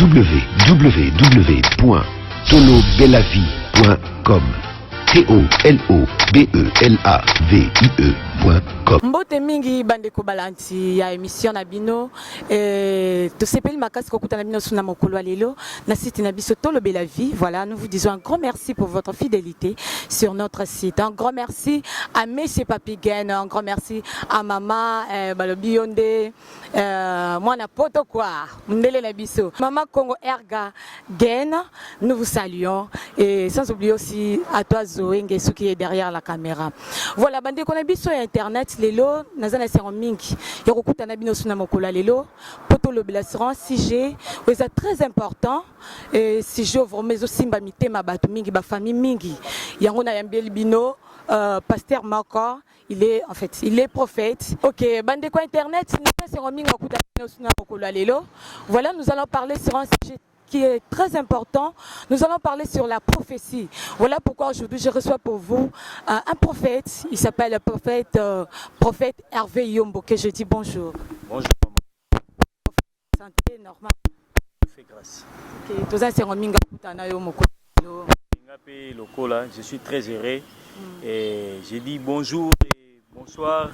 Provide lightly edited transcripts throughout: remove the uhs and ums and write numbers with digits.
www.tolobelavie.com. TOLOBELAVIE.com. Mbote mingi bandeko balanti ya émission na bino to sepeli makasi kokuta na bino suna mokolo lelo na site na biso Tolobe la vie. Voilà, nous vous disons un grand merci pour votre fidélité sur notre site. Un grand merci à Monsieur Papigen, un grand merci à maman Balobi Yonde, moi na poto quoi, ndele na biso. Maman Congo Erga Gen, nous vous saluons et sans oublier aussi à toi Zoé Ngesu qui est derrière la caméra. Voilà, bandeko na biso internet lelo nazana sengo mingi yokokuta na bino suna mokolo lelo poto l'assurance CG c'est très important et CG vraiment simba mitema bato mingi ba famille mingi yango na yambeli bino pasteur Mako il est prophète. OK, bandeko internet nazana sengo mingi yokokuta na bino suna mokolo lelo. Voilà, nous allons parler sur un sujet qui est très important. Nous allons parler sur la prophétie. Voilà pourquoi aujourd'hui je reçois pour vous un prophète. Il s'appelle le prophète Hervé Yombo, que je dis bonjour. Bonjour. Santé normale. Fais grâce. OK, tout ça c'est un minga putana yo moko. Je suis très heureux et je dis bonjour et bonsoir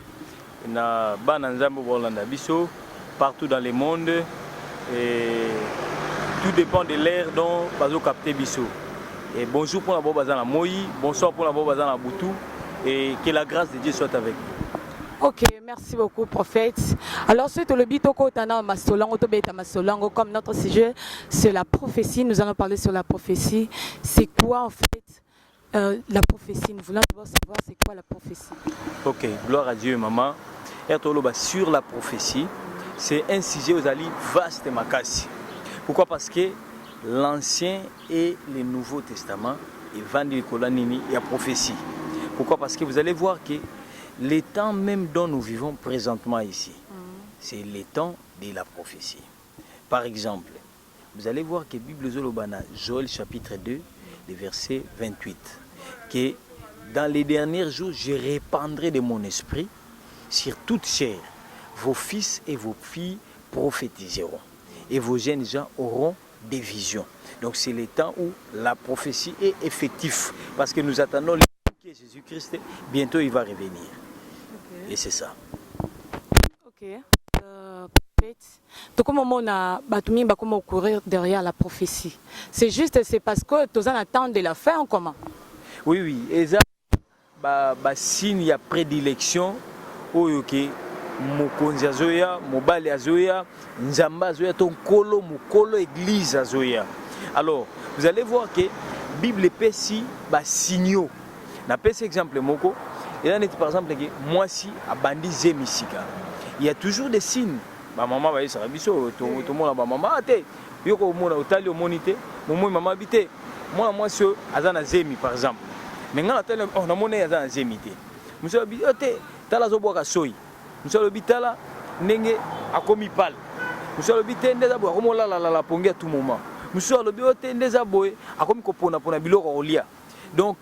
na bananzambo bolanda biso partout dans le monde et tout dépend de l'air dont bazo capter biso. Et bonjour pour la Bobazana Moï, bonsoir pour la Bobazana Boutou et que la grâce de Dieu soit avec vous. OK, merci beaucoup prophète. Alors c'est le bitoko tana masolango to beta masolango comme notre sujet c'est la prophétie. Nous allons parler sur la prophétie. C'est quoi en fait la prophétie? Nous voulons d'abord savoir c'est quoi la prophétie. OK, gloire à Dieu maman. Et sur la prophétie, c'est un sujet aux alliés vaste et makasi. Pourquoi? Parce que l'Ancien et le Nouveau Testament et vendent Kolanini et la prophétie. Pourquoi? Parce que vous allez voir que les temps même dont nous vivons présentement ici, c'est les temps de la prophétie. Par exemple, vous allez voir que Bible Zolobana, Joël chapitre 2, le verset 28, que dans les derniers jours, je répandrai de mon esprit sur toute chair. Vos fils et vos filles prophétiseront. Et vos jeunes gens auront des visions. Donc c'est le temps où la prophétie est effective. Parce que nous attendons que Jésus-Christ, bientôt il va revenir. Okay. Et c'est ça. Ok. Donc comment on a courir derrière la prophétie? C'est juste, c'est parce que tous en attendent de la fin, comment? Oui, oui. Et ça, signe y a prédilection. Ok. Mokonzi azoya, mobali azoya, nzamba azoya, ton kolo, mokolo église azoya. Alors, vous allez voir que Bible est si signaux. Na pèse exemple moko, et là par exemple que moi si a bandi zemisika. Il y a toujours des signes. Ba maman va esa biso to mona ba maman ate. Yoko mona otali o monité, momo maman bité. Moi si azana zemi par exemple. Mais ngana tele on a moné azana zemité. Monsieur bi ote tala zo boka soyi. Monsieur le bitala nenge akomi pal. Monsieur le bité ndeza bo akomo la pongi à tout moment. Monsieur le biote ndeza boy akomi kopona pona biloko olia. Donc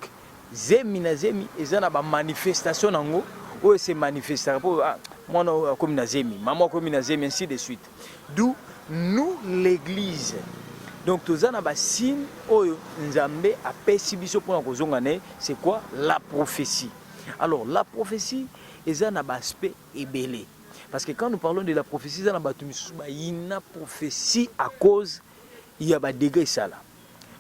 zemi na zemi ezana ba manifestation nango o se manifester pour moi akomi na zemi, maman akomi na zemi ainsi de suite. D'où nous l'église. Donc tozana ba signe oyo nzambe apesi biso pona kozonga ne, c'est quoi? La prophétie. Alors la prophétie et un aspect ébélé. Parce que quand nous parlons de la prophétie, il y a une prophétie à cause il y a des dégâts ça là.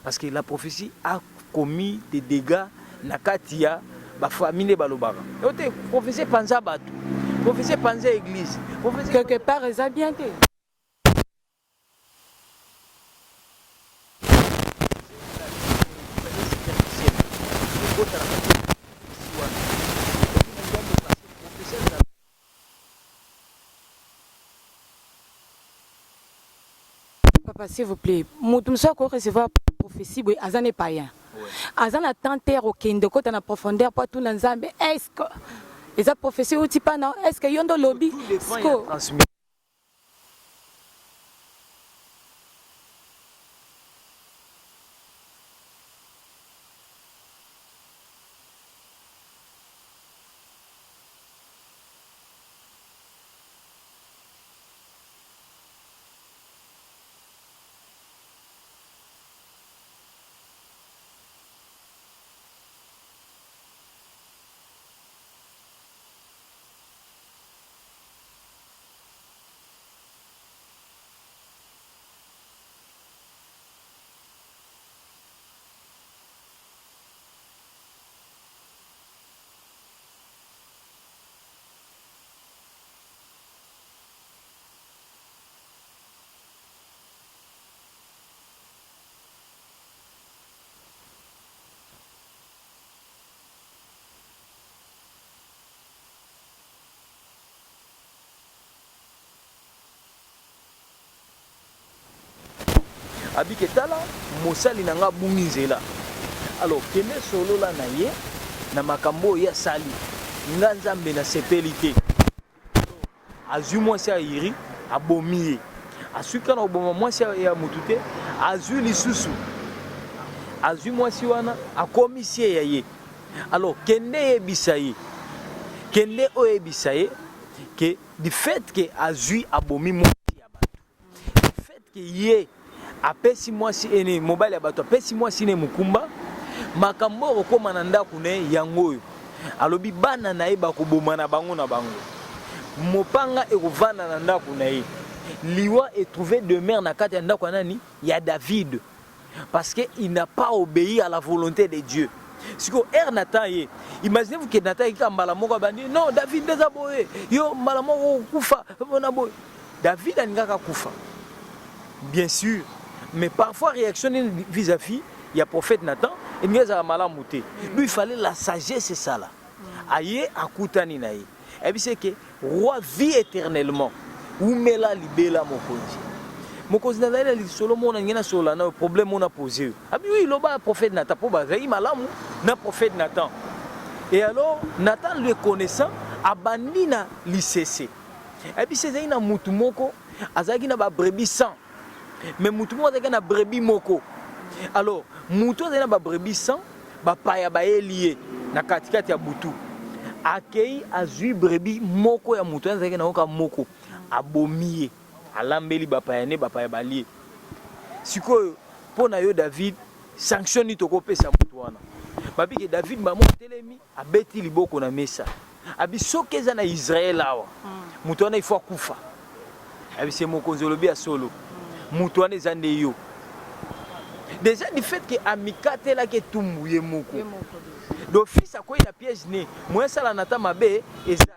Parce que la prophétie a commis des dégâts nakatia ba famille balobara. Et prophétie panza batou. Prophétie panza église. Prophétie quelque part ça bien été. Papa, s'il vous plaît, nous sommes recevoir prophétie, Azan est païen. Azan a tenté au Kinde, côté en profondeur, pas tout l'ensemble. Est-ce que les prophéties ou pas non? Est-ce que yondo lobby? abike tala mosali na nga bungi nzela. Alors kende solo la na ye na makambo ya sali nga nzambe na sepeli te. Azwi mwasi ya iri abomi ye, asuka na oboma mwasi ya mutu te, azwi lisusu, azwi mwasi wana akomisi ye ya ye. Alors kende yebisa ye, kende oyebisa ye que du fait que azwi abomi mwasi ya bato, du fait que ye apesi mwasi ene mobile ya bato, apesi mwasi ne mukumba, makambo okoma na ndako ne yango oyo alobi bana na ye bakoboma na bango na bango, mopanga ekovanda na ndako na ye, liwa etrouvé demeure na kati ya ndako ya nani ya David, parce que il n'a pas obéi à la volonté de Dieu. Si ko Nathan ye, imaginez-vous que Nathan est comme malamoko bandi, non David déjà boye, yo malamoko kufa, bona boye. David a ngaka kufa. Bien sûr, mais parfois réaction vis-à-vis il y a prophète Nathan, il n'y a malamuté. Lui il fallait la sagesse, c'est ça là. Aye akutani na ye. Et puis c'est que roi vit éternellement. Ou mela libela mokonzi. Mokonzi na la solo mona ngena solo na problème on a posé. Abi oui loba prophète Nathan po bazai malamu na prophète Nathan. Et alors Nathan le connaissant abandi na l'ICC. Et puis c'est na mutu moko azaki na ba brebis 100. Mais mutu moko azaki na brebis moko. Alors mutu azaki na ba brebis 100 ba paya ba lié na katikati ya butu. Akei azui brebis moko ya mutu azaki na oka moko abomiye alambeli bapayane bapaya balie. Sikoyo pona yo David sanctionne toko pesa mutu wana. Babi ke David ba mo telemi abeti liboko na mesa. Abi sokeza na Israël awa. Mutu wana il faut kufa. Abi c'est mokonzi lobi ya solo. Mutu wana ezande yo. Déjà du fait que amikate la ke tumbuye moko. D'office à quoi il a piège né. Moi ça la nata mabe ezate.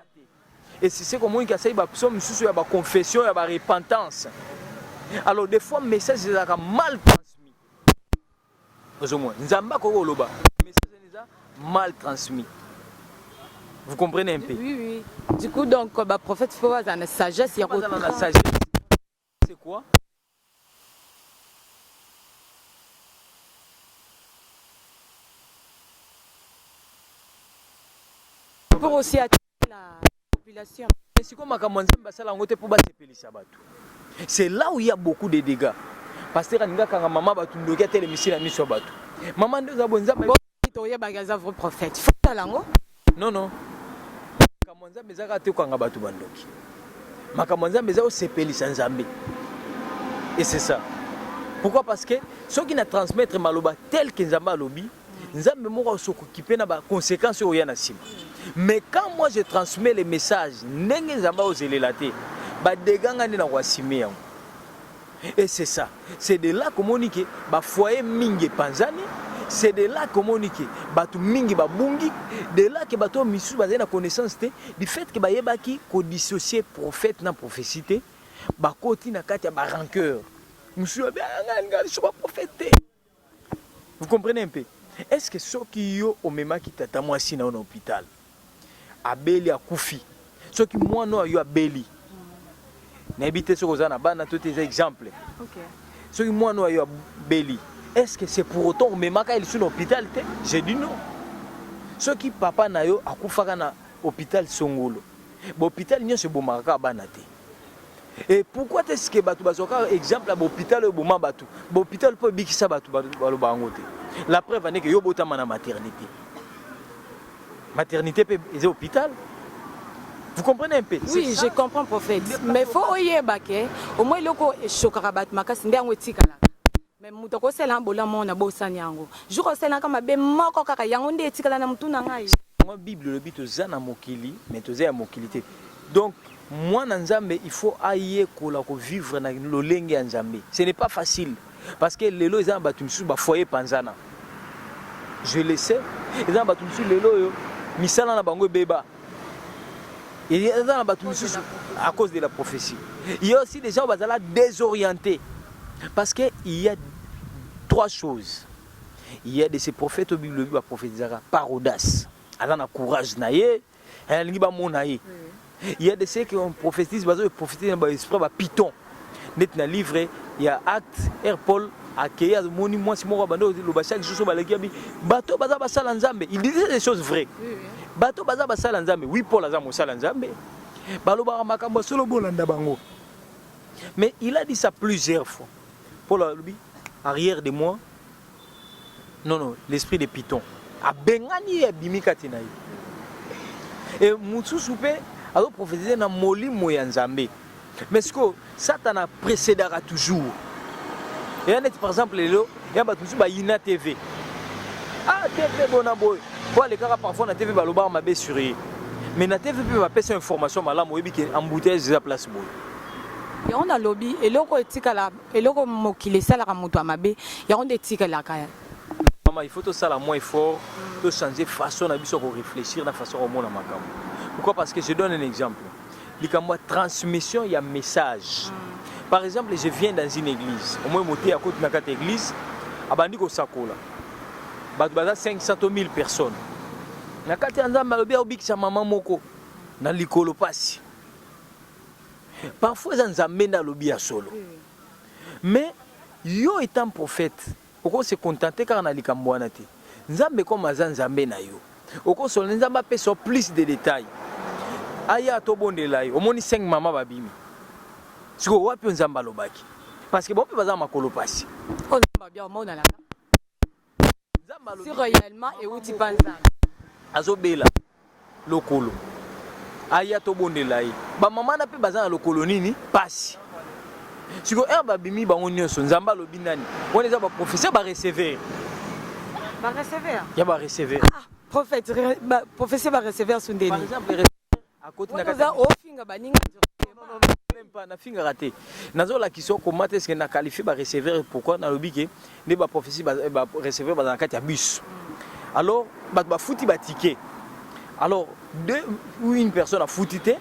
Et c'est comme on dit qu'il y a une confession, il y a une repentance. Alors des fois, le message est mal transmis. Le message est mal transmis. Vous comprenez un peu? Oui, oui. Du coup, donc, le prophète faut avoir la sagesse. La sagesse, c'est quoi? Pour aussi attirer la... C'est là où il y a beaucoup de dégâts. Parce que maman va tout tel misil ami sur bateau. Maman de Zabonza vrai prophète. Non non. Kamonza bezaka te kwanga batu bandoki. Makamonza bezao sepeli sans Zambé. Et c'est ça. Pourquoi? Parce que ceux qui na transmettre maloba tel que Nzamba lobi, Nzambe moko s'occuper na ba conséquences au yana sima. Mais quand moi je transmets les messages, et c'est ça. C'est de là que mon foyer mingi panzani, c'est de là que mon batu mingi babungi, de là que batu misu bazé na connaissance du fait que bayebaki ko dissocier prophète na prophétie, ba koti na kati ba rancœur. Monsieur ba prophète. Vous comprenez un peu? Est-ce que ceux qui yo au même qui tata moi si na hôpital abeli akufi soki mwana oyo abeli na ebite soko za na bana tous tes exemples. OK. Soki mwana oyo abeli, est-ce que c'est pour autant memaka il sur l'hôpital te? J'ai dit non. Soki papa na yo akufaka na hôpital Songolo. Bo hôpital nyonso bomaka bana te. Et pourquoi est-ce que batu bazoka exemple à l'hôpital au boma batu. Bo hôpital peut bikisa batu baloba ngo te. La preuve est que yo botama na maternité. Maternité et hôpital. Vous comprenez un peu? Oui, je comprends prophète. Mais faut oyebake au moins loko shokarabat makasi ndango etikala. Mais mutoko sela mbola mona bosani yango. Juro sela kama be moko kaka yango nde etikala na mutu na ngai. Moi Bible le bito za na mokili, mais toza ya mokilité. Donc moi na Nzambe il faut ailler kola ko vivre na lolenge ya Nzambe. Ce n'est pas facile parce que lelo ezana batu misu ba foyer panzana. Je le sais. Ezana batu misu lelo yo misala na bango beba. Il y a dans la à cause de la prophétie. Il y a aussi des gens qui sont désorientés. Parce qu'il y a trois choses. Il y a de ces prophètes au Bible qui prophétiser par audace. Ils ont courage. Il y a de ceux qui ont prophétisé dans l'esprit Python. Dans le livre, il y a Acte, Paul accueillir moni moi si moko bando le bachak jour balaki bi bato baza basala nzambe, il disait des choses vraies. Bato baza basala nzambe, oui Paul aza mosala nzambe. Baloba makambo solo bolanda bango. Mais il a dit ça plusieurs fois. Paul alobi arrière de moi. Non, l'esprit de Python. A bengani e bimika tinayi. Et mutu soupe a prophétisé na molimo ya nzambe. Mais ce que Satan a précédera toujours. Et on est par exemple lelo, il y a battu ba Ina TV. Ah TV bona boy. Pour les cas parfois na TV baloba mabe sur. Mais na TV peut pas passer information malamu ebi ki embouteillage de la place boy. Et on a lobby et loko etikala et loko mokile sala ka mutu amabe, ya on etikala ka. Maman, il faut tout ça la moins fort, de changer façon na biso ko réfléchir na façon au monde makambo. Pourquoi? Parce que je donne un exemple. Moi, transmission, il y a un message. Par exemple, je viens dans une église. Au moins, je suis à côté de cette église. Il y a 500 000 personnes. Na kati nzamba lobi obikisa mama moko na likolo pasi. Parfois nzambe na lobi ya solo. Mais yo étant prophète, oko se contenter car na likambo wana te. Nzambe comme nzambe na yo. Oko so nzamba pe so plus de détails. Aya to bondela yo. Omoni 5 mama babimi. Siko wapi nzamba lobaki. Parce que bon pe baza makolo pasi. On nzamba bien mona la. Nzamba lobi. Si royalement et où tu penses ça? Azobela lokolo aya to bondela ye ba mama na pe baza na lokolo nini pasi siko ba bimi bango nyonso nzamba lobi nani on eza ba professeur ba recevoir ya ba recevoir prophète professeur ba recevoir sundeni par exemple à côté na kata ofinga baninga même pas na finga raté nazo la kiso comment est-ce que na qualifier ba recevoir pourquoi na lobi ke ne ba professeur ba recevoir ba na kati ya bus. Alors, bah fouti bah ticket. Alors, deux ou une personne a fouti té.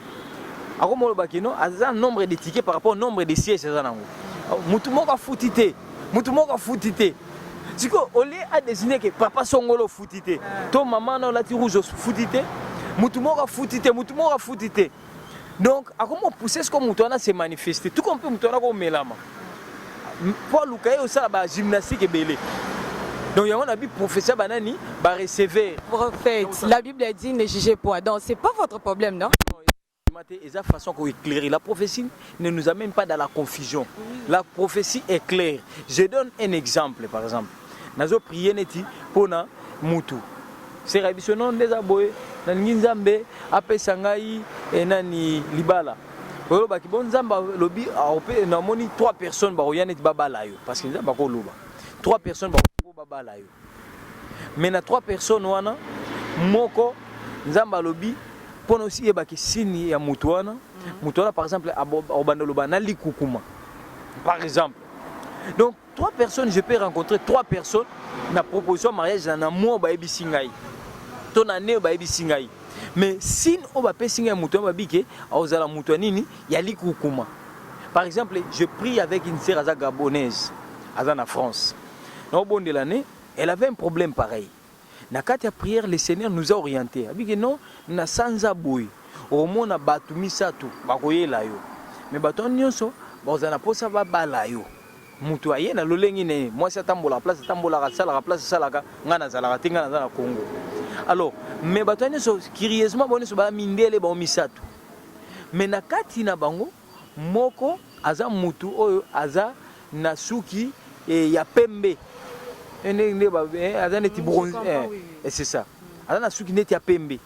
Alors, moi le bakino a un nombre de tickets par rapport au nombre de sièges ça nango. Mutumo ka fouti té. Mutumo ka fouti té. Siko olé a désigné que papa songolo fouti té. Ton maman na la ti rouge fouti té. Mutumo ka fouti té, mutumo ka fouti té. Donc, à comment pousser ce que mutona s'est manifesté. Tout comme peut mutona ko melama. Pour Lukaye au ça ba gymnastique et belé. Donc il y a un professeur banani va recevoir. Prophète, la Bible a dit ne jugez point. Donc c'est pas votre problème, non? Et la façon qu'on éclaire. La prophétie ne nous amène pas dans la confusion. La prophétie est claire. Je donne un exemple, par exemple. Nazo prié neti pona mutu. C'est rabisonon des aboye. Nani nzambe ape sangai et nani libala. Oyo baki bon nzamba lobi a opé na moni 3 personnes ba oyane ti babala yo parce que nzamba ko loba. 3 personnes babala yo. Mais na 3 personnes wana moko nzamba lobi pona aussi ebaki sini ya mutu wana. Mutu wana par exemple obanda loba na likukuma. Par exemple. Donc 3 personnes, je peux rencontrer 3 personnes na proposition mariage na mo ba ebisingai. Ton année ba ebisingai. Mais si on va payer un mouton, on va mouton nini, il y a likukuma. Par exemple, je prie avec une sœur gabonaise, en France. Au bon de l'année, elle avait un problème pareil. Na katia prière, le Seigneur nous a orientés. Elle dit non, na sanza boy. Au moins na batumi satu, bakoye la yo. Mais baton nyonso, bazana posa ba bala yo. Mutu aye na lolengi ne, moi c'est tambola place, tambola la place salaka, ngana zalaka tinga na Congo. Alors, mais batone so curieusement bonne so ba mindele ba misatu. Mais na kati na bango moko aza mutu oyo aza na suki et ya pembe. Ene ba aza neti bronze et c'est ça. Aza na suki neti ya pembe.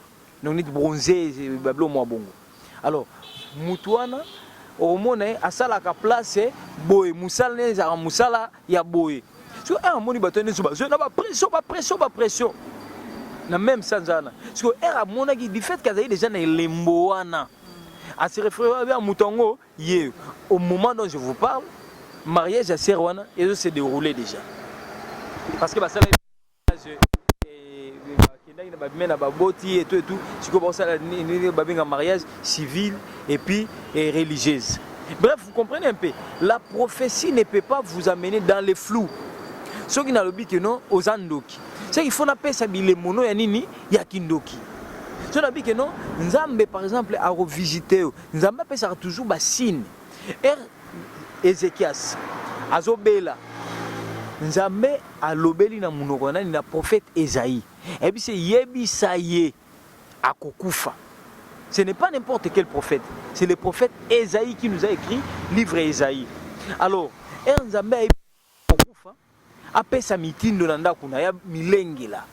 Donc neti bronzé bablo mo bongo. Alors, mutu wana au mona asala ka place boy musala ne za musala ya boy. So un moni batone so ba na ba pression. Na même sanzana parce que era monaki du fait qu'il y a déjà na lembo wana à se référer à mutongo hier au moment dont je vous parle mariage à Serwana et ça s'est déroulé déjà parce que bah ça na baboti et tout si comme ça un mariage civil et puis religieuse. Bref, vous comprenez un peu, la prophétie ne peut pas vous amener dans les flous. Ceux qui n'ont le but que non aux andoki. C'est qu'il faut appeler ça les mono ya nini ya kindoki. Ceux qui n'ont que non nzambe par exemple à revisiter. Nzambe appelle ça toujours ba signe. Ézéchias azobela Nzambe alobeli na munoko nani na prophète Esaïe. Et puis c'est Yebisaye akokufa. Ce n'est pas n'importe quel prophète. C'est le prophète Esaïe qui nous a écrit livre Esaïe. Alors, Nzambe akokufa apesa mitindo na ndako na ya milengela.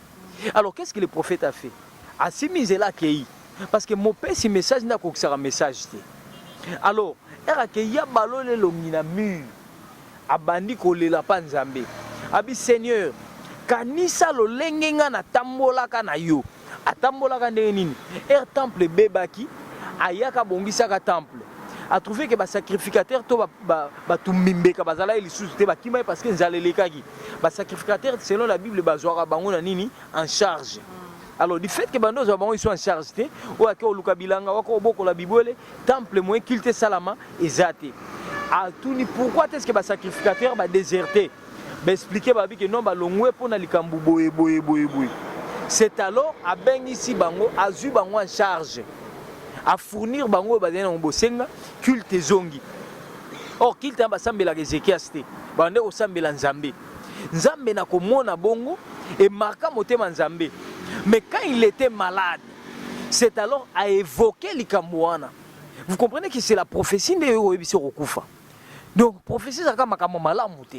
Alors qu'est-ce que le prophète a fait? Asimizela kei parce que mon père si message n'a kokisara message te. Alors, era ke ya balole longi na mur. Abandi kolela pa Nzambe. Abi Seigneur, kanisa lo lengenga na tambolaka na yo. Atambolaka ndenge nini? Temple bebaki ayaka bongisaka temple. A trouvé que ba sacrificateur to ba tumimbeka bazala elisusu te bakima parce que nzalelekaki. Ba sacrificateur selon la Bible bazwaka bango na nini en charge. Alors du fait que bando za bango ils sont en charge te o ake oluka bilanga wako oboko la bibole temple moins culte salama ezate. A tout ni pourquoi est-ce que ba sacrificateur ba déserté? Ba expliquer ba bi que non ba longwe pona likambu boye. C'est alors à ben ici bango azu bango en charge. À fournir bango bazena ngobosenga culte zongi. Or culte ba sambela Ezekias te. Bande o sambela Nzambe. Nzambe na komona bongo et marquant motema Nzambe. Mais quand il était malade, c'est alors à évoquer likamwana. Vous comprenez que c'est la prophétie de Yoebisi Rokufa. Donc prophétie ça comme makambo malamu te.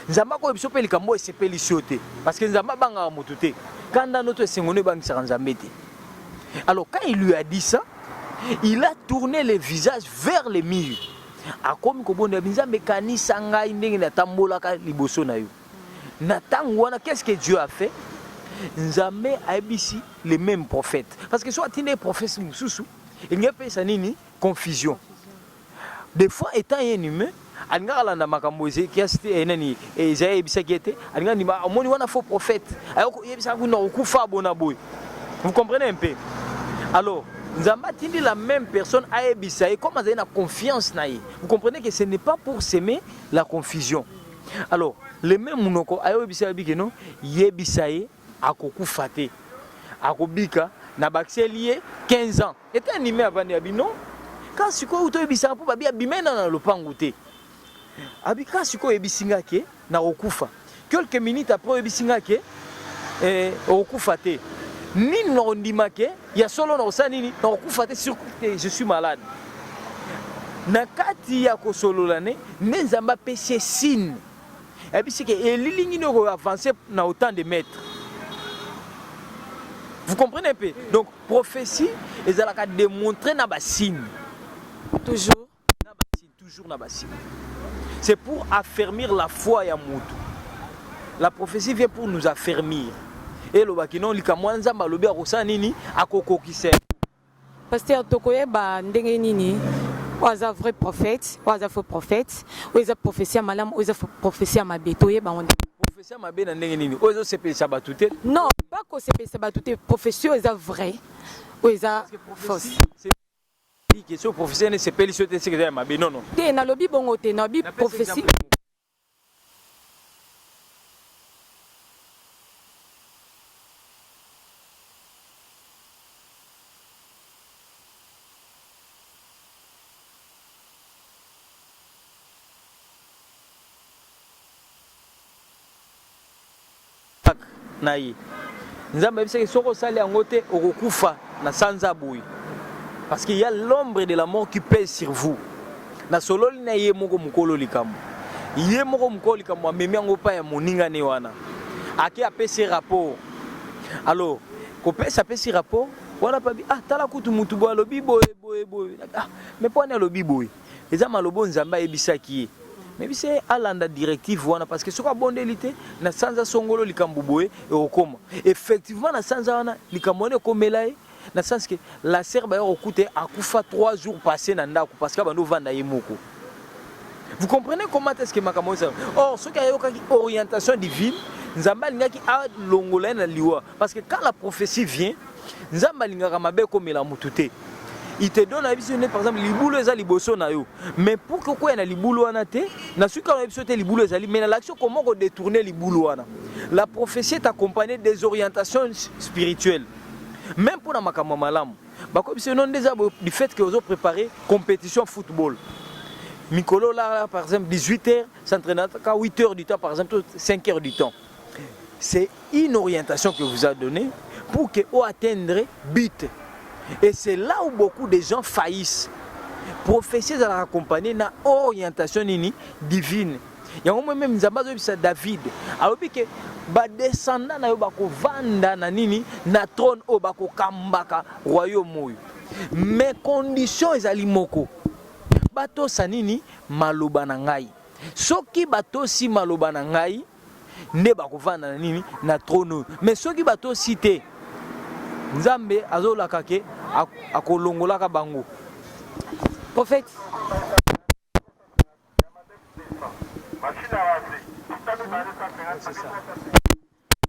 Nzamba ko ebiso pe likambo e sepeli siote parce que Nzamba banga motute. Quand dans notre sengone bang Nzambe te. Alors quand il lui a dit ça, il a tourné le visage vers les murs. A comme ko bonde Nzambe kanisa ngai ndenge na tambolaka liboso na yo. Na tangwana qu'est-ce que Dieu a fait? Nzambe a ici les mêmes prophètes. Parce que soit il est prophète Moussou, il n'y a pas ça nini confusion. Des fois étant un humain, alingala na makambo Ezekias te nani Esaïe bisakete, alingala ni ma omoni wana faux prophète. Ayoko yebisa kuna okufa bona boy. Vous comprenez un peu? Alors, Nzamba tindi la même personne a ebisaye comme avez la confiance na ye. Vous comprenez que ce n'est pas pour s'aimer la confusion. Alors, le même munoko ayo ebisaye bikeno yebisaye akokufa te. Akobika na bakselie 15 ans. Était animé avant Yabino. Quand siko uto ebisa po babi abimena na lopango te. Abika siko ebisinga ke na okufa. Quelques minutes après ebisinga ke okufa te. Nini na ondima ke ya solo na osanini na okufa te sur je suis malade. Na kati ya ko solola ne Nzamba pese signe. Ebisi ke elilingi no avancer na autant de mètres. Vous comprenez un peu? Donc, prophétie, ils ont démontré na bassine. Toujours. Toujours na bassine. C'est pour affermir la foi ya mutu. La prophétie vient pour nous affermir. Et le bakino likamwanza malobi akosa nini akokokise. Pasteur Tokoye ba ndenge nini? Oza vrai prophète, oza faux prophète, oza prophétie malam, oza prophétie mabetoye ba onde. Prophétie mabena ndenge nini? Oza sepeli sabatute? Non, pas que c'est sabatute, prophétie oza vrai. Oza fausse. C'est question prophétie ne sepeli sote c'est que mabe non non. Te na lobi bongo te na bi prophétie. Naïe. Nzamba bisaki soko sali angote okokufa na sanza boui. Parce qu'il y a l'ombre de la mort qui pèse sur vous. Na sololi na ye moko mukolo likambo. Ye moko mukolo likambo amemi yango pa ya moninga ne wana. Ake apesi rapport. Alors, ko pesa apesi rapport, wana pa bi tala kutu mutu bo alobi boye. Mais po na alobi boye. Eza malobo Nzamba ebisaki ye. Mais c'est à la directive parce que ce qu'on a bon délité na sanza songolo likambo boye et okoma effectivement na sanza wana likambo ne komela na sens que la serbe a okuté akufa 3 jours passés na ndako parce que bando vanda yemoko. Vous comprenez comment est-ce que makambo ça? Or ce qui a une orientation divine Nzamba lingaki a longola na liwa parce que quand la prophétie vient Nzamba lingaka mabe komela mutute. Il te donne par exemple liboulo eza liboso na yo mais pour que quoi na liboulo wana te na suka na biso te liboulo eza mais na l'action comment on détourner liboulo wana. La prophétie est accompagnée des orientations spirituelles même pour na makambo malamu bako biso non déjà du fait que vous préparé compétition football Mikolo là, par exemple 18h, s'entraîner à 8h du temps, par exemple 5h du temps. C'est une orientation que vous a donnée pour que vous atteindre but. Et c'est là où beaucoup de gens faillissent. Prophétie dans la accompagner dans orientation divine. Il y a même David. Alors que ba descendant na yo bako vanda na nini na trône o bako kambaka royaume. Mais conditions ezali moko. Bato sanini maloba na ngai. Soki bato si maloba na ngai ne bako vanda na nini na trône. Mais soki bato cité Nzambe azolaka ke akolongolaka bango. Prophète.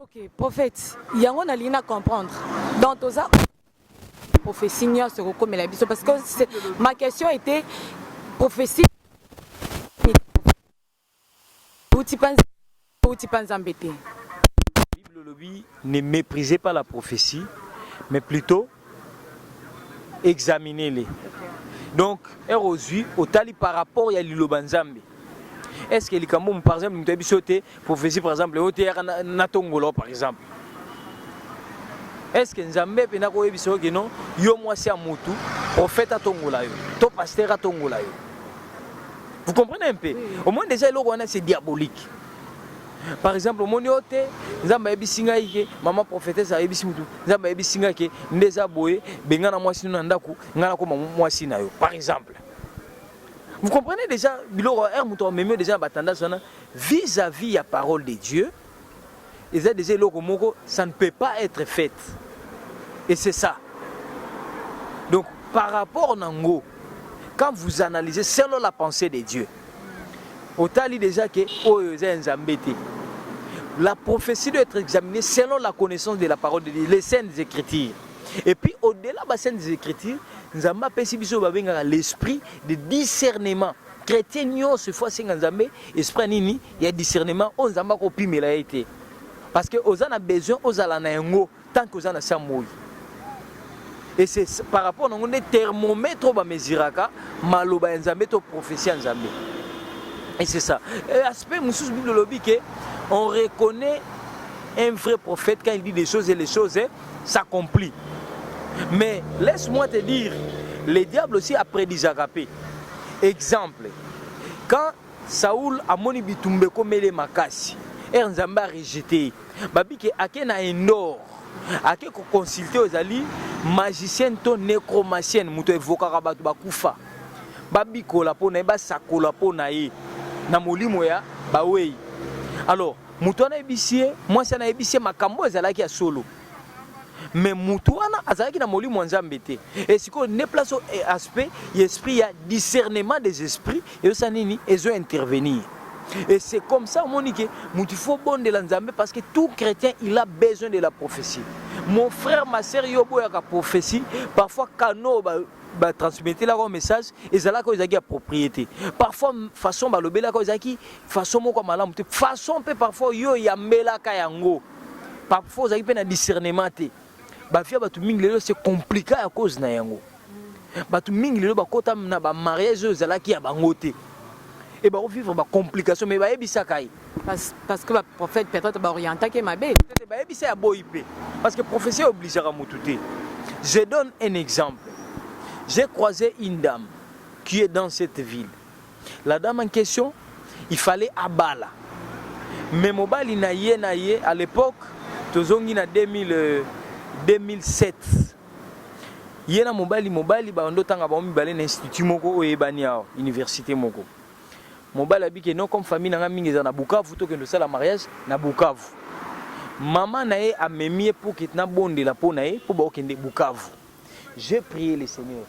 Ok, prophète, il y a un ligne à comprendre. Dans tout ça, prophétie, parce que ma question était prophétie. Où tu penses embêter? La Bible ne méprisez pas la prophétie, mais plutôt examinez-les. Donc, aujourd'hui, au tali par rapport à l'Ilobanzambe. Est-ce que les Cameroun, par exemple, nous avons prophétie, par exemple, au théâtre Natongolo, par exemple. Est-ce que Nzambe pena ko ebiso que non, yo moi c'est amutu, prophète à Tongola yo, to pasteur à Tongola yo. Vous comprenez un peu? Au moins déjà le roi c'est diabolique. Par exemple, au moniote, Nzamba ebisinga ike, maman prophétesse a ebisimutu. Nzamba ebisinga ke ndeza boye, benga na mwasi na ndaku, ngana ko mwasi na yo. Par exemple. Vous comprenez déjà, biloko er même déjà batandage vis-à-vis la parole de Dieu. Et ça déjà loko moko, ça ne peut pas être fait. Et c'est ça. Donc par rapport au Nango, quand vous analysez selon la pensée de Dieu, autant déjà que la prophétie doit être examinée selon la connaissance de la parole de Dieu, les saintes écritures. Et puis au-delà des saintes écritures, nous avons l'esprit de discernement. Chrétien, ce fois, c'est un esprit nini, il y a discernement, on a copié mais la été. Parce que aux a besoin, aux a tant que aux a sa mouille. Et c'est par rapport à un thermomètre ba mesiraka, maloba nzambe to prophétie nzambe. Et c'est ça. Et aspect moussous Bible lobby que on reconnaît un vrai prophète quand il dit des choses et les choses s'accomplissent. Mais laisse-moi te dire, le diable aussi a prédit Agapé. Exemple, quand Saoul a moni bitumbe comme les makasi, et Nzamba a rejeté, babi ke ake na endor, ake ko consulter aux ali magicien to nécromancienne, muto evokaka batu bakufa. Babi ko la pona ba sakola pona ye na molimo ya bawei. Alors, muto na ebisie, moi ça na ebisie makambo ezalaki ya solo. Mais mutuana azalaki na molimo nzambe te. Et siko ne place au aspect esprit, il y a discernement des esprits et ça nini ezo intervenir. Et c'est comme ça Monique, il faut bon de l'Anzambe parce que tout chrétien il a besoin de la prophétie. Mon frère, ma sœur, yobo ya prophétie, parfois kano ba transmettre là un message et ça là quand ils ont propriété. Parfois façon ba lobela quand ils ont façon moko malamu te. Façon peut parfois yo ya mbela ka yango. Parfois ils ont un discernement te. Ba fia ba tu mingi c'est compliqué à cause na yango. Ba tu mingi ba kota na ba mariage za là qui ya bango te. Et bah vivre ma complication mais bah ebisa kai parce que le prophète peut-être va orienter que ma belle bah ebisa boyipé parce que prophétie oblige à moututer. Je donne un exemple. J'ai croisé une dame qui est dans cette ville. La dame en question, il fallait abala. Mais mobile na yé à l'époque tozongi na 2007. Yena mobile ba ndo tanga ba mibale na institut moko oyebani ya université moko. Mobile habite non comme famille na mingi za na Bukavu to que nous ça la mariage na Bukavu. Maman nae a memie pour que na bonde la po nae pour ba okende Bukavu. J'ai prié le Seigneur.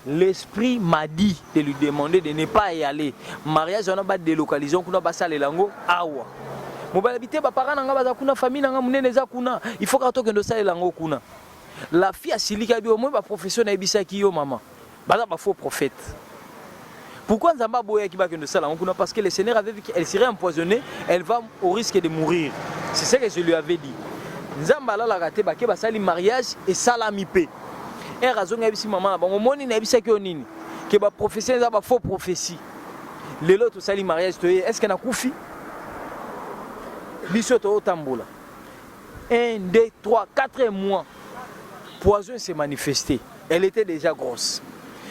L'esprit m'a dit de lui demander de ne pas y aller. Mariage on a pas délocalisé on kuna ba sala lango awa. Mobile habite ba parents nga ba kuna famille nga munene za kuna. Il faut que to que nous sala lango kuna. La fille a silika bi au moins ba professionnel bisaki yo maman. Ba faux prophète. Pourquoi Nzamba boya qui va que nous salons? Parce que le Seigneur avait vu qu'elle serait empoisonnée, elle va au risque de mourir. C'est ce que je lui avais dit. Nzamba la raté ba ke ba sali mariage et salamipé. Et raison nga bisi maman ba moni na bisa ke onini que ba prophétie za ba faux prophétie. lelo to sali mariage to est-ce que na kufi biso to tambola 1 2 3 4 mois poison s'est manifesté, elle était déjà grosse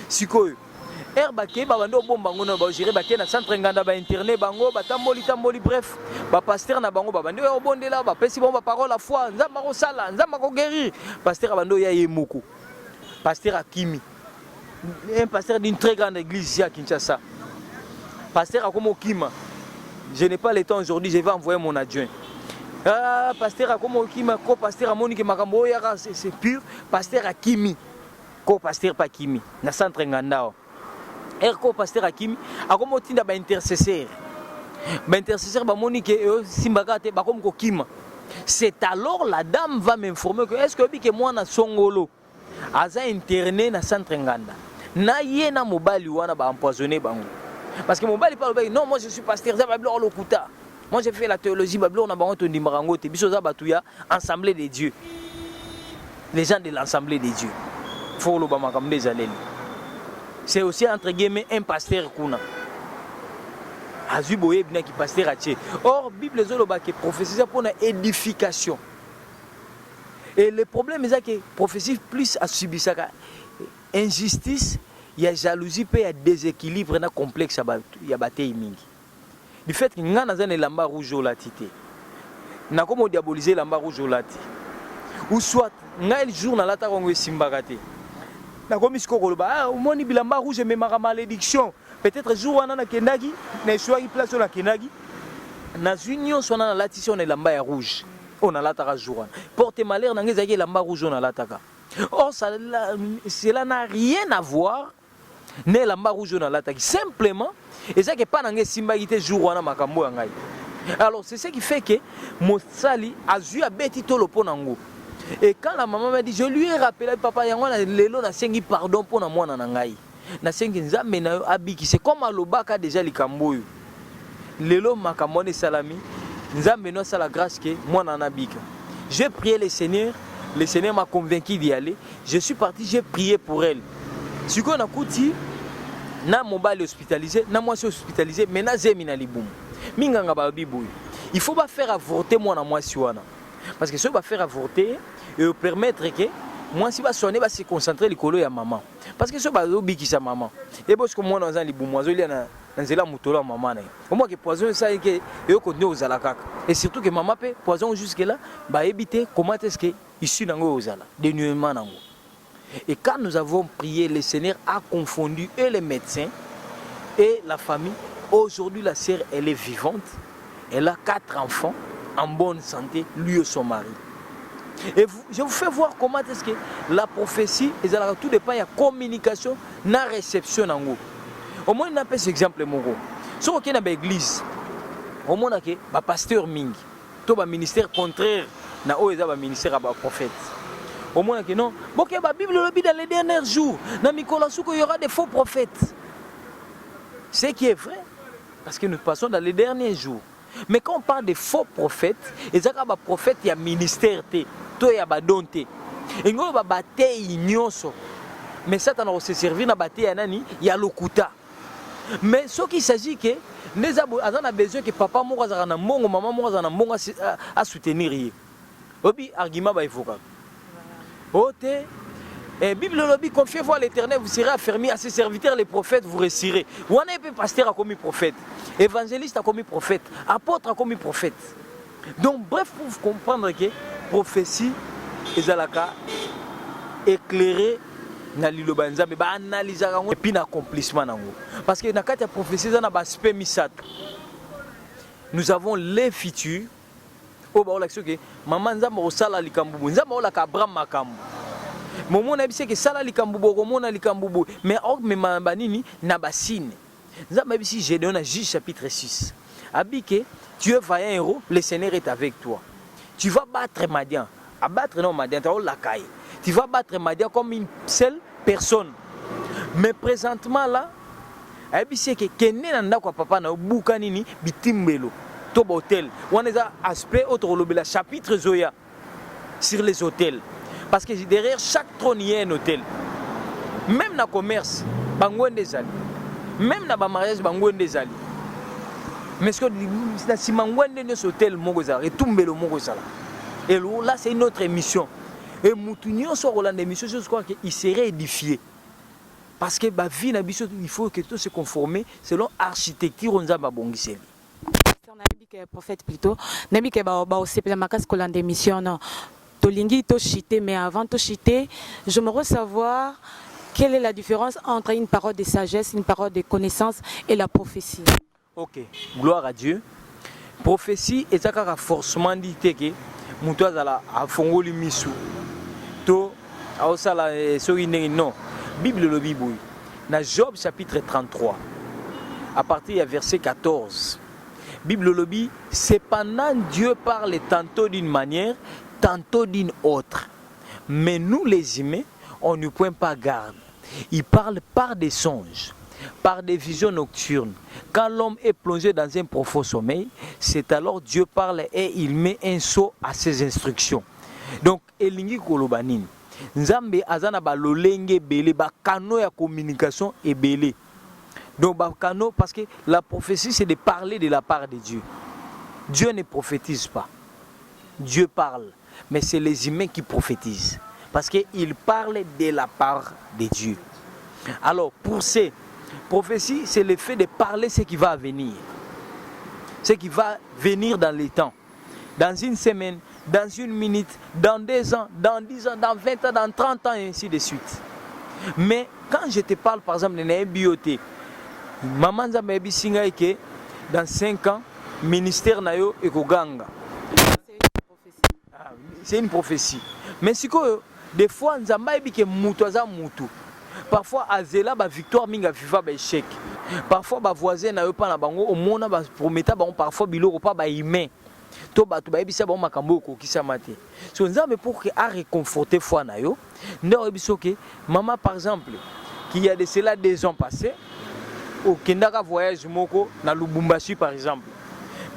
sikoyo Bake babando bomba ngono ba gérer bake na centre nganda ba internet bango tamboli bref ba pasteur na bango babando yo bondela ba pesi bomba parole à foi nzamba ko sala nzamba ko guérir pasteur bando ya yemoko pasteur Akimi un pasteur d'une très grande église ici à Kinshasa pasteur Akomo Kima je n'ai pas le temps aujourd'hui je vais envoyer mon adjoint pasteur Akomo Kima ko pasteur Monique Makambo ya c'est pur pasteur Akimi ko pasteur Pakimi na centre nganda Erko pasteur Akimi akomo tinda ba intercesseur ba monique simbakate ba comme kokima. C'est alors la dame va m'informer que est-ce que moi na songolo aza interné na centre nganda na yena mobali wana ba empoisonné bango parce que mobali parle non moi je suis pasteur za bablo lokuta moi j'ai fait la théologie bablo na bango to ndimbarango te biso za batuya assemblée des dieux les gens de l'assemblée des dieux faut lo ba makambe zaleli. C'est aussi entre guillemets un pasteur kuna. Azuboye bien qui pasteur atie. Or Bible zoloba que prophétie pour une édification. Et le problème c'est que prophétie plus à subir ça injustice, il y a jalousie, il y a déséquilibre, il y a complexe, il y a bataille mingi. Du fait que ngana zane lamba rouge au latité. Na comme diaboliser lamba rouge au lati. Ou soit ngal jour na lata kongo simbagate. Na komi sikoko ba omoni bilamba rouge mais ma malédiction peut-être jour wana na kendagi na soa place na kendagi na union sona na latisi on lamba ya rouge on a lataka jour porte malheur na ngezaki lamba rouge on a lataka. Or cela n'a rien à voir ne lamba rouge on a lataki simplement et ça que pas na ngesimbagité jour wana makambo ya ngai. Alors c'est ce qui fait que Mosali a vu à beti tolo ponango. Et quand la maman m'a dit, je lui ai rappelé, papa, lelo na sengi pardon pour na mwana na ngai. Na sengi nzambe na abiki, c'est comme alobaka déjà likamboyo. Lelo makamone salami, nzambe no sala grâce que mwana na bika. J'ai prié le Seigneur m'a convaincu d'y aller. Je suis parti, j'ai prié pour elle. Si on a kuti na mobile hospitalisé, na moi hospitalisé, mais na zemi na libum. Minganga ba biboy. Il faut pas faire avorter moi na moi siwana. Parce que ça va faire avorter et permettre que moi si va sonner va se concentrer likolo ya maman parce que ça va obiki sa maman et parce que moi dans un libumoiso il y a dans zela mutola maman na au moins que poison ça que et continuer aux alakaka et surtout que maman peut poison jusque là va éviter comment est-ce que ici nango aux ala dénuement nango. Et quand nous avons prié, le Seigneur a confondu et les médecins et la famille. Aujourd'hui la sœur elle est vivante, elle a 4 enfants en bonne santé, lui et son mari. Et je vous fais voir comment est-ce que la prophétie, tout dépend de la communication, de la réception. Au moins, on a cet exemple. Si on est dans l'église, au moins, on a un pasteur Ming, un ministère contraire à ministère à prophète. Au moins, non. La Bible le dit dans les derniers jours, dans il y aura des faux prophètes. Ce qui est vrai, parce que nous passons dans les derniers jours. Mais quand on parle de faux prophètes, il y a des prophètes qui ont un ministère, il y a des dons. Il y a des batailles, mais ça, on se servir dans la bataille, il y a le kuta. Mais ce qui s'agit que nous avons besoin que papa moura na mongo, maman moura na mongo à soutenir. Obi argument ba ifoka. Ote et Bible le dit confiez-vous à l'Éternel, vous serez affermis à ses serviteurs les prophètes, vous réussirez. On a un pasteur a commis prophète, évangéliste a commis prophète, apôtre a commis prophète. Donc bref pour vous comprendre que prophétie ezalaka éclairé na liloba nzambe ba analyser et puis na accomplissement nango. Parce que na kati ya prophétie za na ba aspect misato. Nous avons les futurs au ba olaction que maman nzambe osala likambu nzambe olaka Abraham makambu. Momo na bise que sala likambu bokomona likambu mais ok me banini na basine. Nzambe bisi Gédéon na Juge chapitre 6. Abike tu es vaillant héros, le Seigneur est avec toi. Tu vas battre Madian. Abattre non Madian, tu vas battre Madian comme une seule personne. Mais présentement là, abise que kenne na ndako papa na buka nini bitimbelo. To hôtel. On a aspect autre lobela chapitre Zoya sur les hôtels. Parce que derrière chaque trône il y a un hôtel. Même dans le commerce, bangwende zali. même na ba mariage bango ndezali. Mais ce que na simangwende ne hôtel moko za retumbelo moko sala. Et là c'est une autre émission. Et mutunyo so rolande émission je crois qu'il serait édifié. Parce que ba vie na biso il faut que tout se conformer selon architecture on za ba bongiseli. Le prophète plutôt nabi ke ba osepela makasi kolande émission non. Tolingi to chité mais avant to chité, j'aimerais savoir quelle est la différence entre une parole de sagesse, une parole de connaissance et la prophétie. Ok, gloire à Dieu. Prophétie est un forcément dit que mutu azala afongoli misu. To aosala non. Bible le Bible. Dans Job chapitre 33 à partir du verset 14. Bible le dit, cependant Dieu parle tantôt d'une manière, tantôt d'une autre. Mais nous les humains, on ne point pas garde. Il parle par des songes, par des visions nocturnes. Quand l'homme est plongé dans un profond sommeil, c'est alors Dieu parle et il met un sceau à ses instructions. Donc, elingi kolobanin. Nzambe azana ba lolenge belé, ba kano ya communication et belé. Donc, ba kano parce que la prophétie c'est de parler de la part de Dieu. Dieu ne prophétise pas. Dieu parle, mais c'est les humains qui prophétisent. Parce qu'il parle de la part de Dieu. Alors, pour ces prophéties, c'est le fait de parler ce qui va venir. Ce qui va venir dans les temps. Dans une semaine, dans une minute, dans 2 ans, dans 10 ans, dans 20 ans, dans 30 ans, et ainsi de suite. Mais quand je te parle, par exemple, de la bioté, maman Nzambe singa que dans 5 ans, ministère nayo ekoganga. C'est une prophétie. Mais si que des fois Nzamba ebike mutu aza mutu. Parfois azela ba victoire minga viva ba échec. Parfois ba voisin na yo pa na bango omona ba prometa bango parfois biloko pa ba humain. To ba to ba ebisa bango makambo ko kisa mate. So Nzambe pour que a réconforter foi na yo, ndo ebiso ke maman par exemple qui y a de cela 2 ans passés au kendaka voyage moko na Lubumbashi par exemple.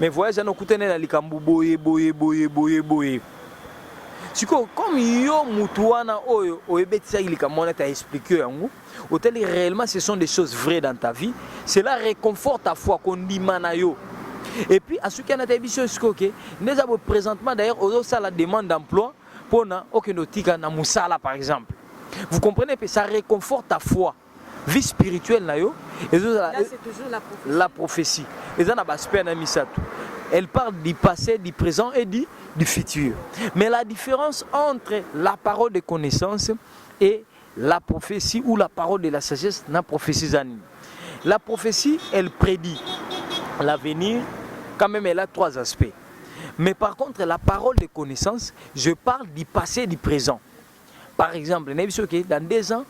Mais voyage na kutene na likambu boye. Siko comme yo mutuana oyo oyebetisa likamona ta expliquer yango hôtel réellement ce sont des choses vraies dans ta vie, cela réconforte ta foi kondima na yo. Et puis à ce qui a été siko ke neza bo présentement d'ailleurs ozo ça la demande d'emploi pour na okenotika na musala par exemple. Vous comprenez que ça réconforte ta foi, vie spirituelle na yo. Et là c'est toujours la prophétie. Et ça na baspé na misato. Elle parle du passé, du présent et du futur. Mais la différence entre la parole de connaissance et la prophétie ou la parole de la sagesse, la prophétie. La prophétie, elle prédit l'avenir, quand même elle a 3 aspects. Mais par contre, la parole de connaissance, je parle du passé et du présent. Par exemple, dans 2 ans,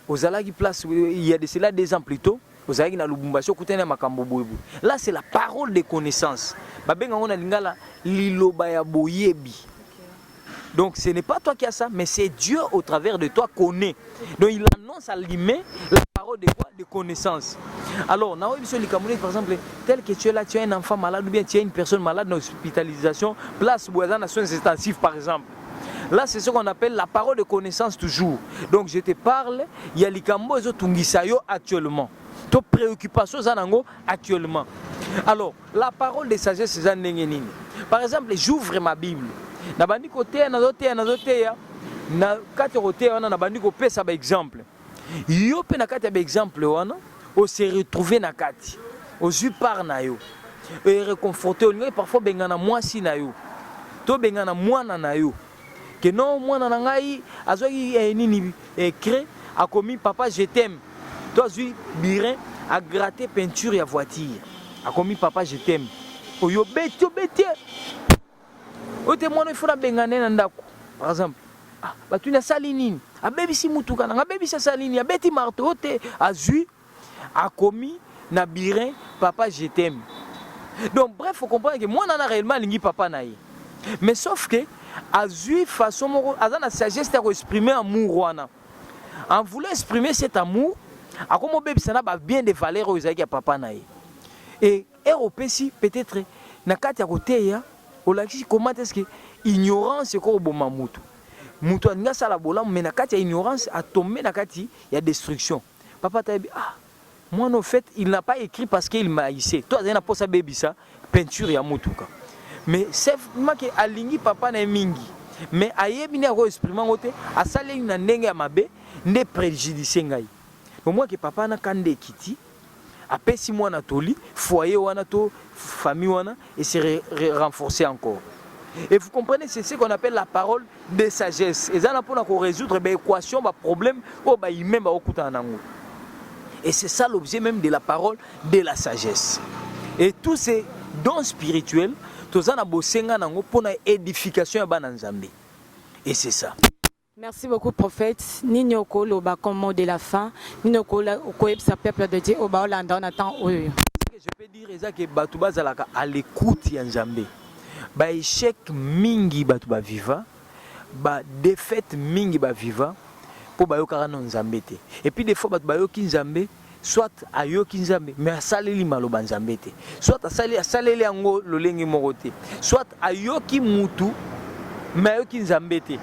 aux Alagi Place, il y a de cela 2 ans plus tôt, là c'est la parole de connaissance. Donc ce n'est pas toi qui as ça, mais c'est Dieu au travers de toi connaît. Donc il annonce à l'humain la parole de quoi? De connaissance. Alors, par exemple, tel que tu es là, tu as un enfant malade ou bien tu as une personne malade dans l'hospitalisation, place Boisan à soins intensifs par exemple. Là, c'est ce qu'on appelle la parole de connaissance toujours. Donc je te parle, il y a likambo ezo tungisa yo actuellement. To préoccupation zanango actuellement. Alors, la parole de sagesse c'est nini. Par exemple, j'ouvre ma Bible. Na bandi côté na zote na kati côté wana na bandi ko pesa ba exemple. Yo pe na kati ba exemple wana, o se retrouver na kati. O ju par na yo. Et réconforter on parfois bengana mwasi na yo. To bengana mwana na yo. Que non mwana na ngai azoki nini écrit a commis papa je t'aime. Toi lui birin a gratté peinture ya voiture. A commis papa je t'aime. Oyo beti. Ote mwana il faut na bengane na ndako. Par exemple, batu na salinini. A bebisi mutuka na bebisi salinini, a beti marteau ote azui a commis na birin papa je t'aime. Donc bref, faut comprendre que moi na réellement lingi papa na ye. Mais sauf que azui façon moko azana sagesse ta exprimer amour wana. En voulant exprimer cet amour, a comme bebisa na ba bien de valeurs aux ya papa na ye. Et ROPC peut-être na kati ya côté ya olakisi comment est-ce que ignorance ko boma mutu. Mutu anga sala bola mais na kati ya ignorance a tombé na kati ya destruction. Papa ta Moi, en fait, il n'a pas écrit parce qu'il m'a haïssé. Toi, tu as pas baby ça, peinture ya mutuka. Mais c'est moi qui aligné papa na mingi. Mais ayebi ne ko exprimer ngote, asale une ndenge ya mabe, ne préjudice ngai. Au moins que papa na kande kiti, apesi moi na toli, foyer wana to famille wana et se renforcer encore. Et vous comprenez, c'est ce qu'on appelle la parole de sagesse. Et ça, pour résoudre des équations, des problèmes, et c'est ça l'objet même de la parole de la sagesse. Et tous ces dons spirituels, tous ça, pour l'édification de Nzambe. Et c'est ça. Merci beaucoup, prophète. Nini okolo comme mot de la fin. Nini okolo sa peuple de Dieu. Oba Olanda on attend. Je peux dire que Batouba Zalaka à l'écoute de Nzambe. Ba échec mingi batu ba viva, ba défaite mingi ba viva pour ba yoka na Nzambe te. Et puis des fois batu ba yoki Nzambe soit ayoki Nzambe mais asaleli maloba Nzambe te. Soit asaleli yango lolengi moko te. Soit ayoki mutu mais ayoki Nzambe te.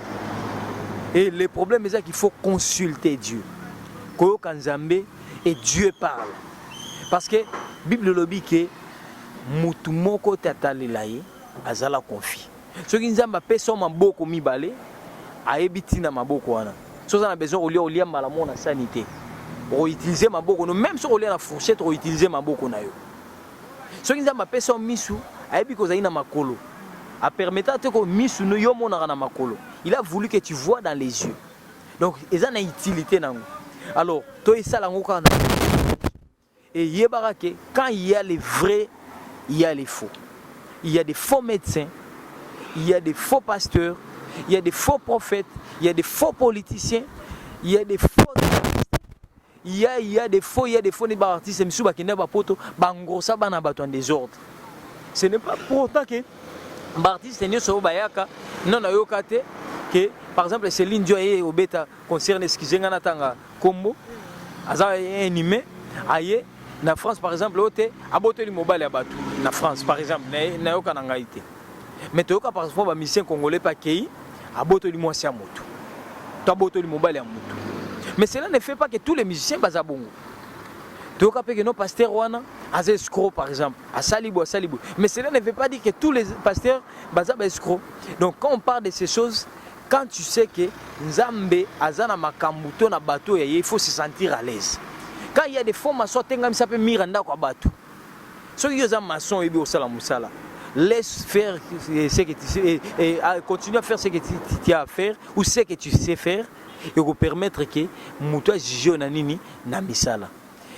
Et le problème c'est qu'il faut consulter Dieu. Koyoka Nzambe et Dieu parle. Parce que Bible lobi ke mutu moko tatalela ye azala confi. Ce qui nous a fait maboko mibale aebiti na maboko wana. So ça a besoin au lieu malamu na sanité. Pour utiliser maboko no même sur au lieu na fourchette pour utiliser maboko na yo. Ce qui nous a fait misu aebi ko zaina makolo. A permettre que misu no yo mona na makolo. Il a voulu que tu vois dans les yeux. Donc eza na utilité nango. Alors to isala ngoko na. Et yebarake quand il y a les vrais, il y a les faux. Il y a des faux médecins, il y a des faux pasteurs, il y a des faux prophètes, il y a des faux politiciens, il y a des faux artistes, il y a des faux artistes, mais souvent qui n'est pas poto, bangrosa bana bato en désordre. Ce n'est pas pour autant que l'artiste n'est pas bayaka, non ayokate que par exemple Céline Dion est au bêta concerne ce qui est en atanga combo, aza animé, aye. Na France par exemple ote aboteli mobile ya batu na France par exemple na yoka na ngaite mais toyoka par exemple ba musicien congolais pa kei aboteli mwasi ya moto to aboteli mobile ya moto mais cela ne fait pas que tous les musiciens baza bongo toyoka pe que nos pasteurs wana aza escroc par exemple asalibo mais cela ne veut pas dire que tous les pasteurs baza ba escroc. Donc quand on parle de ces choses, quand tu sais que Nzambe azana makambuto na bateau ya il faut se sentir à l'aise. Quand il y a des fonds maçons, ça peut miranda kwa batu. Ceux qui sont maçons et au musala, laisse faire ce que tu sais et continue à faire ce que tu as à faire ou ce que tu sais faire et vous permettre que muto jige nanini na misala.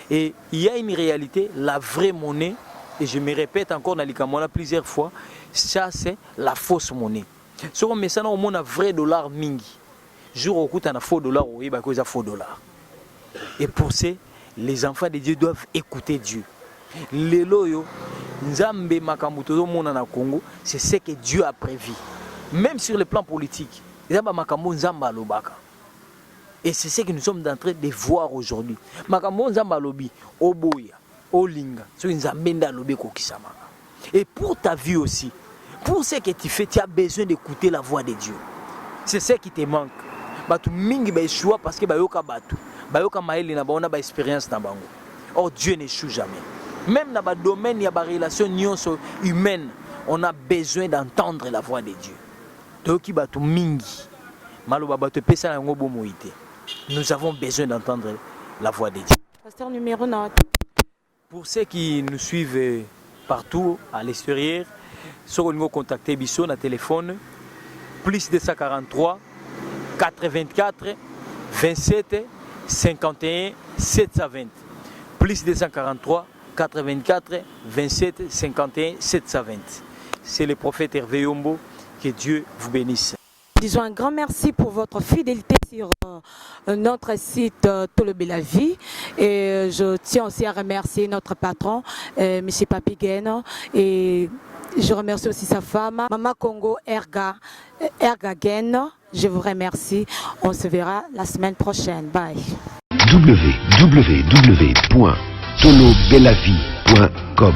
Et il y a une réalité, la vraie monnaie, et je me répète encore dans l'Ikamona plusieurs fois, ça c'est la fausse monnaie. Si on met ça dans un vrai dollar mingi, jour au coup tu as un faux dollar ou il y a un faux dollar. Et pour ça, les enfants de Dieu doivent écouter Dieu. Les loyo, Nzambe makamuto mona na Congo, c'est ce que Dieu a prévu. Même sur le plan politique, Nzamba makambo Nzamba lobaka. Et c'est ce que nous sommes en train de voir aujourd'hui. Makambo Nzamba lobi, oboya, olinga, so Nzambe nda lobi kokisama. Et pour ta vie aussi, pour ce que tu fais, tu as besoin d'écouter la voix de Dieu. C'est ce qui te manque. Batu mingi ba échoua parce que ba yoka batu. Bayoka maeli na baona ba expérience na bango. Or Dieu n'échoue jamais. Même dans le domaine il y a des relations humaines, on a besoin d'entendre la voix de Dieu. Toki batu mingi. Maloba batu pesa na ngobo moité. Nous avons besoin d'entendre la voix de Dieu. Pasteur numéro 9. Pour ceux qui nous suivent partout à l'extérieur, ceux qui nous contacter biso na téléphone plus 243 84 27 51 720 plus 243 84 27 51 720. C'est le prophète Hervé Yombo. Que Dieu vous bénisse. Disons un grand merci pour votre fidélité sur notre site Tolobe la Vie. Et je tiens aussi à remercier notre patron, M. Papi Guène. Et je remercie aussi sa femme, Maman Congo Erga Guène. Je vous remercie. On se verra la semaine prochaine. Bye. www.tolobelavie.com